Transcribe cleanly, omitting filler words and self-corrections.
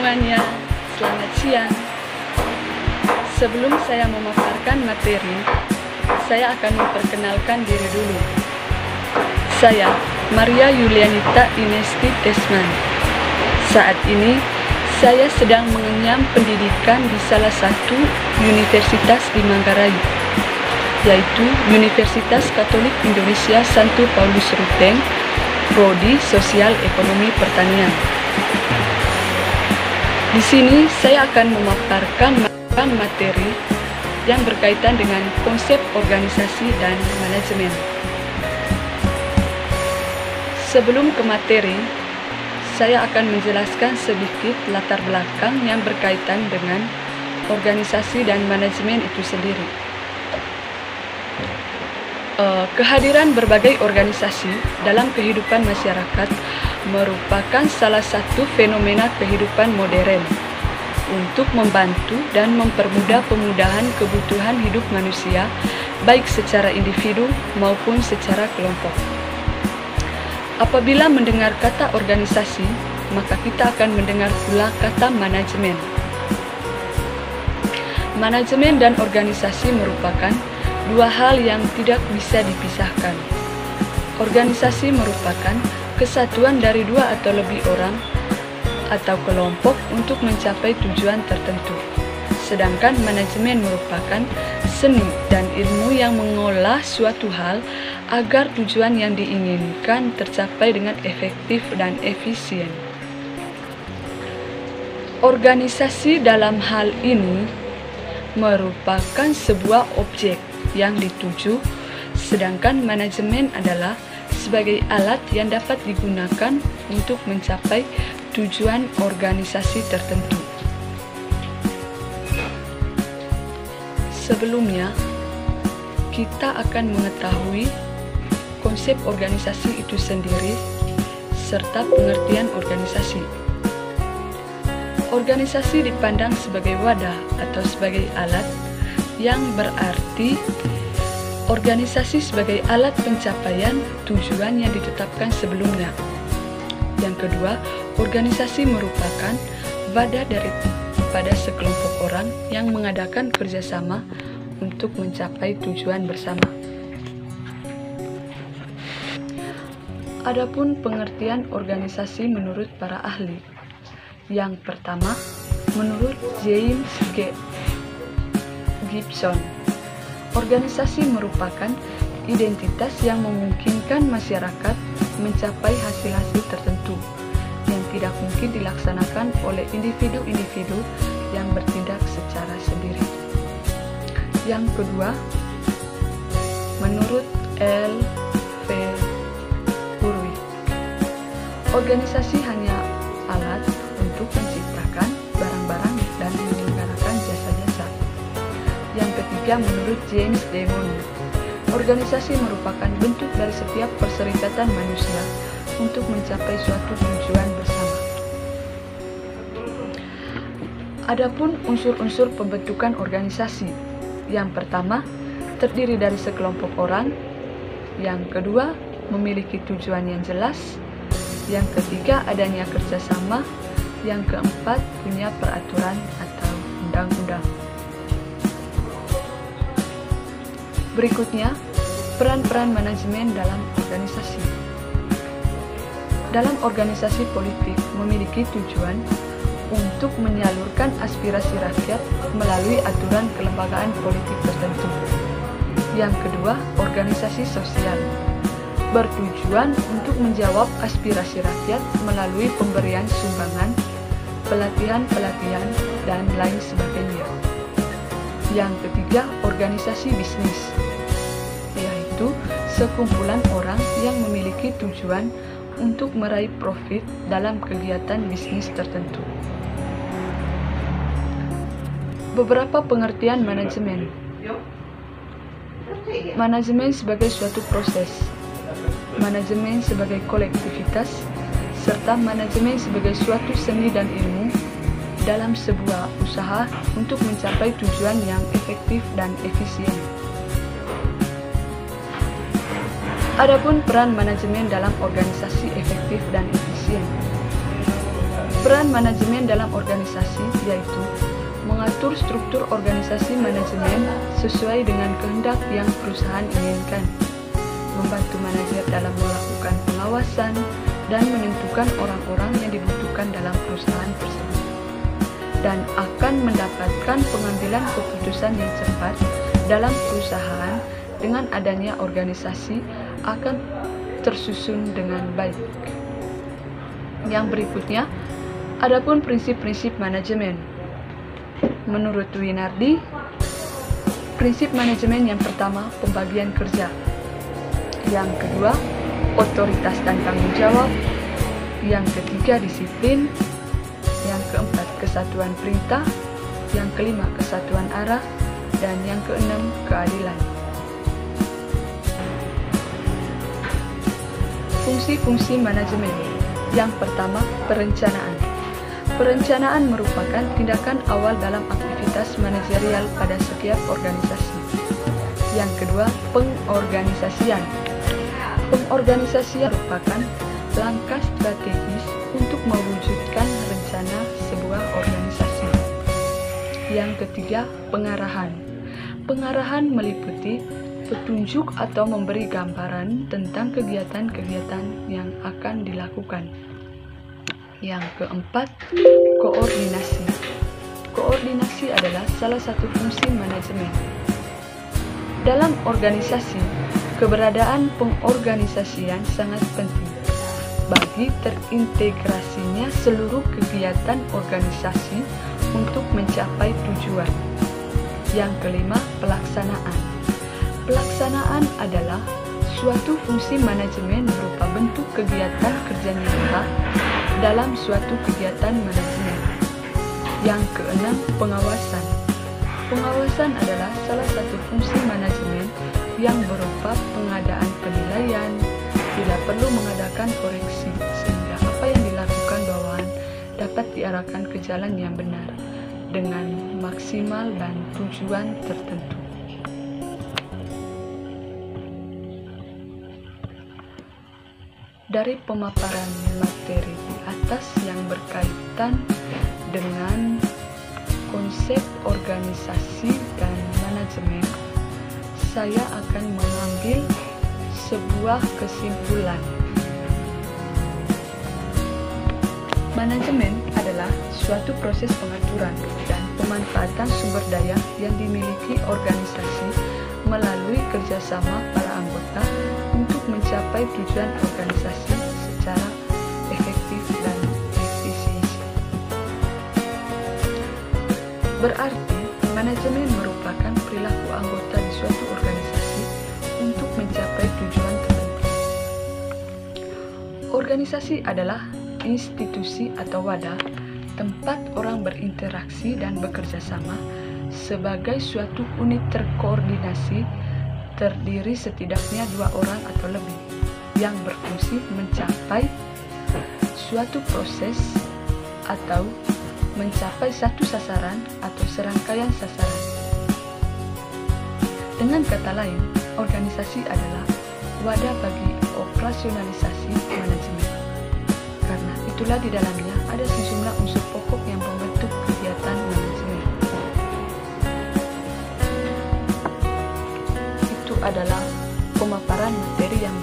semuanya, selamat siang. Sebelum saya memaparkan materi, saya akan memperkenalkan diri dulu. Saya Maria Yulianita Inesti Desman. Saat ini saya sedang mengenyam pendidikan di salah satu universitas di Manggarai, yaitu Universitas Katolik Indonesia Santo Paulus Ruteng, Prodi Sosial Ekonomi Pertanian. Di sini saya akan memaparkan materi yang berkaitan dengan konsep organisasi dan manajemen. Sebelum ke materi, saya akan menjelaskan sedikit latar belakang yang berkaitan dengan organisasi dan manajemen itu sendiri. Kehadiran berbagai organisasi dalam kehidupan masyarakat merupakan salah satu fenomena kehidupan modern untuk membantu dan mempermudah pemudahan kebutuhan hidup manusia, baik secara individu maupun secara kelompok. Apabila mendengar kata organisasi, maka kita akan mendengar pula kata manajemen. Manajemen dan organisasi merupakan dua hal yang tidak bisa dipisahkan. Organisasi merupakan kesatuan dari dua atau lebih orang atau kelompok untuk mencapai tujuan tertentu. Sedangkan manajemen merupakan seni dan ilmu yang mengolah suatu hal agar tujuan yang diinginkan tercapai dengan efektif dan efisien. Organisasi dalam hal ini merupakan sebuah objek yang dituju, sedangkan manajemen adalah sebagai alat yang dapat digunakan untuk mencapai tujuan organisasi tertentu. Sebelumnya, kita akan mengetahui konsep organisasi itu sendiri serta pengertian organisasi. Organisasi dipandang sebagai wadah atau sebagai alat, yang berarti organisasi sebagai alat pencapaian tujuan yang ditetapkan sebelumnya. Yang kedua, organisasi merupakan wadah daripada sekelompok orang yang mengadakan kerjasama untuk mencapai tujuan bersama. Adapun pengertian organisasi menurut para ahli. Yang pertama, menurut James G. Gibson, organisasi merupakan identitas yang memungkinkan masyarakat mencapai hasil-hasil tertentu yang tidak mungkin dilaksanakan oleh individu-individu yang bertindak secara sendiri. Yang kedua, menurut L. V. Hurwitz, organisasi hanya alat untuk menciptakan barang-barang dan menyelenggarakan jasa-jasa. Yang ketiga, menurut James Damon, organisasi merupakan bentuk dari setiap perserikatan manusia untuk mencapai suatu tujuan bersama. Adapun unsur-unsur pembentukan organisasi, yang pertama, terdiri dari sekelompok orang. Yang kedua, memiliki tujuan yang jelas. Yang ketiga, adanya kerjasama. Yang keempat, punya peraturan atau undang-undang. Berikutnya, peran-peran manajemen dalam organisasi. Dalam organisasi politik memiliki tujuan untuk menyalurkan aspirasi rakyat melalui aturan kelembagaan politik tertentu. Yang kedua, organisasi sosial bertujuan untuk menjawab aspirasi rakyat melalui pemberian sumbangan, pelatihan-pelatihan, dan lain sebagainya. Yang ketiga, organisasi bisnis, yaitu sekumpulan orang yang memiliki tujuan untuk meraih profit dalam kegiatan bisnis tertentu. Beberapa pengertian manajemen. Manajemen sebagai suatu proses, manajemen sebagai kolektivitas, serta manajemen sebagai suatu seni dan ilmu dalam sebuah usaha untuk mencapai tujuan yang efektif dan efisien. Adapun peran manajemen dalam organisasi efektif dan efisien. Peran manajemen dalam organisasi yaitu mengatur struktur organisasi manajemen sesuai dengan kehendak yang perusahaan inginkan, membantu manajer dalam melakukan pengawasan dan menentukan orang-orang yang dibutuhkan dalam perusahaan tersebut, dan akan mendapatkan pengambilan keputusan yang cepat dalam perusahaan. Dengan adanya organisasi akan tersusun dengan baik. Yang berikutnya, adapun prinsip-prinsip manajemen. Menurut Winardi, prinsip manajemen yang pertama pembagian kerja, yang kedua otoritas dan tanggung jawab, yang ketiga disiplin, yang keempat kesatuan perintah, yang kelima kesatuan arah, dan yang keenam keadilan. Fungsi-fungsi manajemen. Yang pertama, perencanaan. Perencanaan merupakan tindakan awal dalam aktivitas manajerial pada setiap organisasi. Yang kedua, pengorganisasian. Pengorganisasian merupakan langkah strategis untuk mewujudkan rencana sebuah organisasi. Yang ketiga, pengarahan. Pengarahan meliputi petunjuk atau memberi gambaran tentang kegiatan-kegiatan yang akan dilakukan. Yang keempat, koordinasi. Koordinasi adalah salah satu fungsi manajemen. Dalam organisasi, keberadaan pengorganisasian sangat penting bagi terintegrasinya seluruh kegiatan organisasi untuk mencapai tujuan. Yang kelima, pelaksanaan. Pelaksanaan adalah suatu fungsi manajemen berupa bentuk kegiatan kerja nyata dalam suatu kegiatan manajemen. Yang keenam, pengawasan. Pengawasan adalah salah satu fungsi manajemen yang berupa pengadaan penilaian, bila perlu mengadakan koreksi, sehingga apa yang dilakukan bawahan dapat diarahkan ke jalan yang benar dengan maksimal dan tujuan tertentu. Dari pemaparan materi di atas yang berkaitan dengan konsep organisasi dan manajemen, saya akan mengambil sebuah kesimpulan. Manajemen adalah suatu proses pengaturan dan pemanfaatan sumber daya yang dimiliki organisasi melalui kerjasama para anggota untuk mencapai tujuan organisasi secara efektif dan efisiensi. Berarti, manajemen merupakan perilaku anggota di suatu organisasi untuk mencapai tujuan tertentu. Organisasi adalah institusi atau wadah tempat orang berinteraksi dan bekerja sama sebagai suatu unit terkoordinasi terdiri setidaknya 2 orang atau lebih yang berfungsi mencapai suatu proses atau mencapai satu sasaran atau serangkaian sasaran. Dengan kata lain, organisasi adalah wadah bagi operasionalisasi manajemen. Karena itulah di dalamnya ada sejumlah unsur pokok yang membentuk kegiatan manajemen. Itu adalah pemaparan materi yang